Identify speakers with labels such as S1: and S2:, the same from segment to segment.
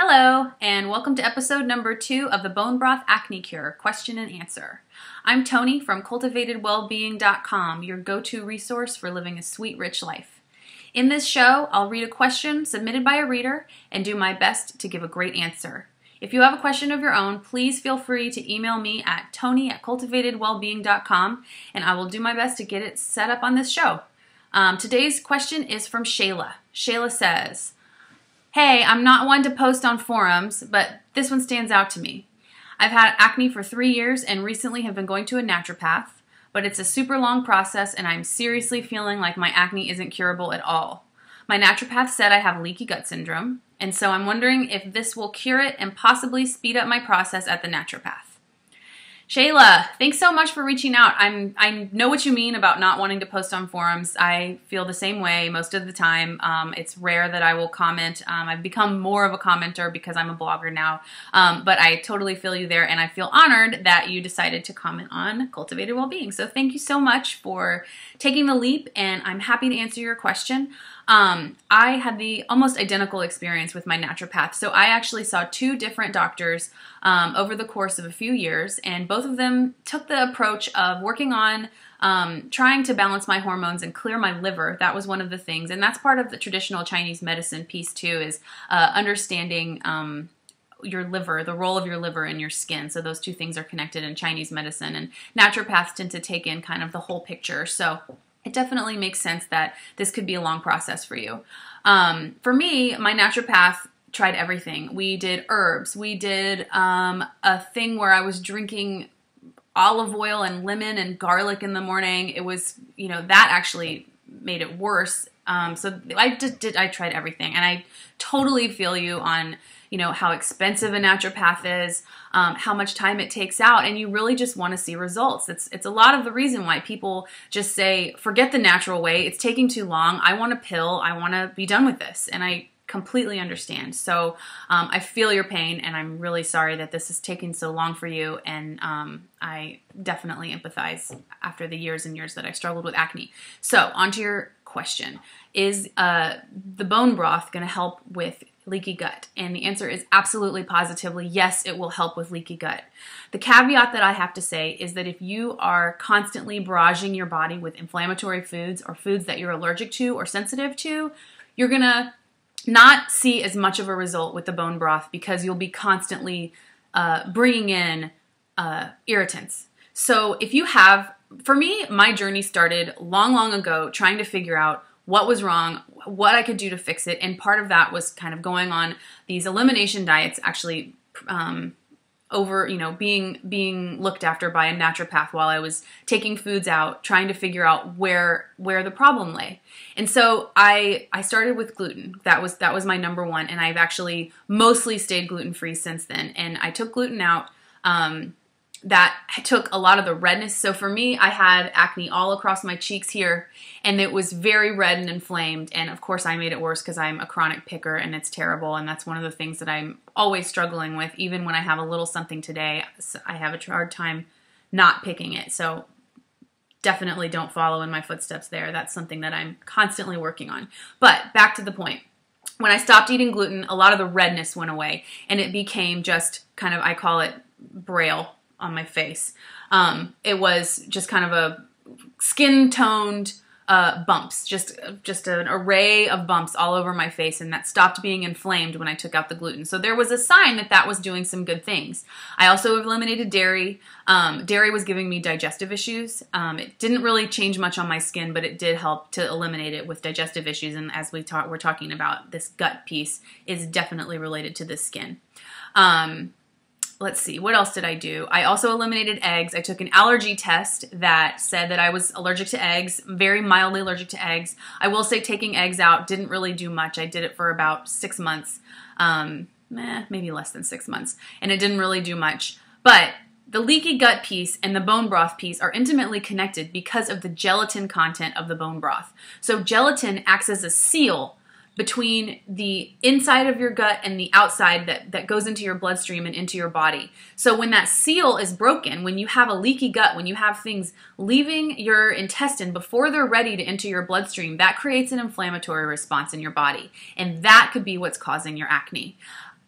S1: Hello, and welcome to episode number 2 of the Bone Broth Acne Cure Question and Answer. I'm Toni from cultivatedwellbeingDOTcom, your go-to resource for living a sweet, rich life. In this show, I'll read a question submitted by a reader and do my best to give a great answer. If you have a question of your own, please feel free to email me at toniATcultivatedwellbeingDOTcom, and I will do my best to get it set up on this show. Today's question is from Shayla. Shayla says, "Hey, I'm not one to post on forums, but this one stands out to me. I've had acne for 3 years and recently have been going to a naturopath, but it's a super long process and I'm seriously feeling like my acne isn't curable at all. My naturopath said I have leaky gut syndrome, and so I'm wondering if this will cure it and possibly speed up my process at the naturopath." Shayla, thanks so much for reaching out. I know what you mean about not wanting to post on forums. I feel the same way most of the time. It's rare that I will comment. I've become more of a commenter because I'm a blogger now, but I totally feel you there, and I feel honored that you decided to comment on Cultivated Wellbeing. So thank you so much for taking the leap, and I'm happy to answer your question. I had the almost identical experience with my naturopath. So I actually saw 2 different doctors over the course of a few years, and both of them took the approach of working on trying to balance my hormones and clear my liver. That was one of the things, and that's part of the traditional Chinese medicine piece too, is understanding your liver, the role of your liver in your skin. So those 2 things are connected in Chinese medicine, and naturopaths tend to take in kind of the whole picture. So it definitely makes sense that this could be a long process for you. For me, my naturopath tried everything. We did herbs. We did a thing where I was drinking olive oil and lemon and garlic in the morning. It was, that actually made it worse. So I tried everything, and I totally feel you on how expensive a naturopath is, how much time it takes out, and you really just want to see results. It's a lot of the reason why people just say, forget the natural way, it's taking too long, I want a pill, I want to be done with this, and I completely understand. So I feel your pain, and I'm really sorry that this is taking so long for you, and I definitely empathize after the years and years that I struggled with acne. So on to your question. Is the bone broth going to help with leaky gut? And the answer is absolutely, positively, yes, it will help with leaky gut. The caveat that I have to say is that if you are constantly barraging your body with inflammatory foods or foods that you're allergic to or sensitive to, you're going to not see as much of a result with the bone broth because you'll be constantly bringing in irritants. So if you have, for me, my journey started long, long ago trying to figure out what was wrong, what I could do to fix it, and part of that was kind of going on these elimination diets, actually being looked after by a naturopath while I was taking foods out, trying to figure out where the problem lay. And so I started with gluten. That was my number one, and I've actually mostly stayed gluten-free since then. And I took gluten out. That took a lot of the redness. So for me, I had acne all across my cheeks here, and it was very red and inflamed. And of course, I made it worse because I'm a chronic picker, and it's terrible. And that's one of the things that I'm always struggling with. Even when I have a little something today, I have a hard time not picking it. So definitely don't follow in my footsteps there. That's something that I'm constantly working on. But back to the point. When I stopped eating gluten, a lot of the redness went away, and it became just kind of, I call it braille on my face. It was just kind of a skin-toned bumps, just an array of bumps all over my face, and that stopped being inflamed when I took out the gluten. So there was a sign that was doing some good things. I also eliminated dairy. Dairy was giving me digestive issues. It didn't really change much on my skin, but it did help to eliminate it with digestive issues, and as we're talking about, this gut piece is definitely related to the skin. Let's see, what else did I do? I also eliminated eggs. I took an allergy test that said that I was allergic to eggs, very mildly allergic to eggs. I will say taking eggs out didn't really do much. I did it for about 6 months, maybe less than 6 months, and it didn't really do much. But the leaky gut piece and the bone broth piece are intimately connected because of the gelatin content of the bone broth. So gelatin acts as a seal between the inside of your gut and the outside that goes into your bloodstream and into your body. So when that seal is broken, when you have a leaky gut, when you have things leaving your intestine before they're ready to enter your bloodstream, that creates an inflammatory response in your body. And that could be what's causing your acne.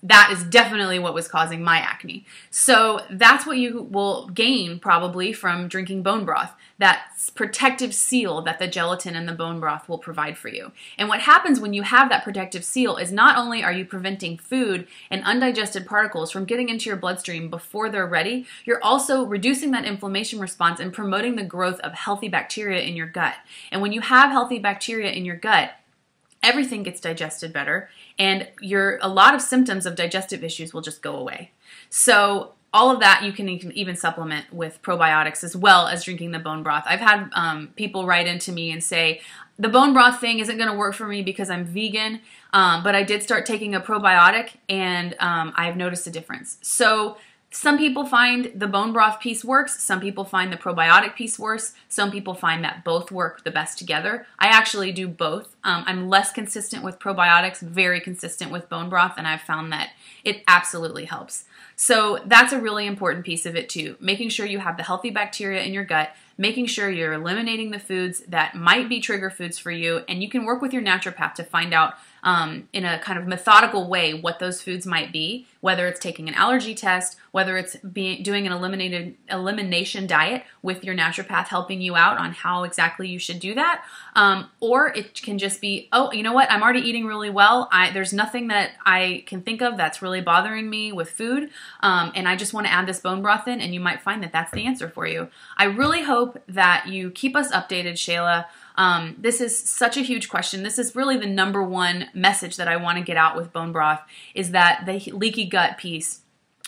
S1: that is definitely what was causing my acne. So that's what you will gain probably from drinking bone broth, that protective seal that the gelatin and the bone broth will provide for you. And what happens when you have that protective seal is not only are you preventing food and undigested particles from getting into your bloodstream before they're ready, you're also reducing that inflammation response and promoting the growth of healthy bacteria in your gut. And when you have healthy bacteria in your gut, everything gets digested better, and a lot of symptoms of digestive issues will just go away. So all of that you can even supplement with probiotics as well as drinking the bone broth. I've had people write into me and say, the bone broth thing isn't going to work for me because I'm vegan, but I did start taking a probiotic, and I've noticed a difference. So some people find the bone broth piece works. Some people find the probiotic piece worse. Some people find that both work the best together. I actually do both. I'm less consistent with probiotics, very consistent with bone broth, and I've found that it absolutely helps. So that's a really important piece of it too. Making sure you have the healthy bacteria in your gut, making sure you're eliminating the foods that might be trigger foods for you, and you can work with your naturopath to find out in a kind of methodical way what those foods might be, whether it's taking an allergy test, whether it's doing an elimination diet with your naturopath helping you out on how exactly you should do that, or it can just be, oh, you know what, I'm already eating really well, there's nothing that I can think of that's really bothering me with food, and I just want to add this bone broth in, and you might find that that's the answer for you. I really hope that you keep us updated, Shayla. This is such a huge question. This is really the number one message that I want to get out with bone broth, is that the leaky gut piece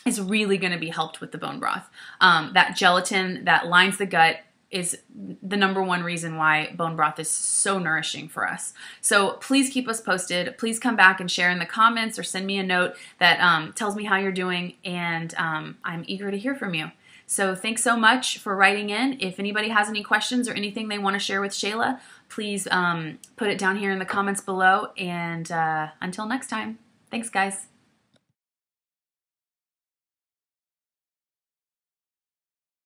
S1: is really going to be helped with the bone broth. That gelatin that lines the gut is the number one reason why bone broth is so nourishing for us. So please keep us posted. Please come back and share in the comments or send me a note that tells me how you're doing, and I'm eager to hear from you. So thanks so much for writing in. If anybody has any questions or anything they want to share with Shayla, please put it down here in the comments below. And until next time, thanks guys.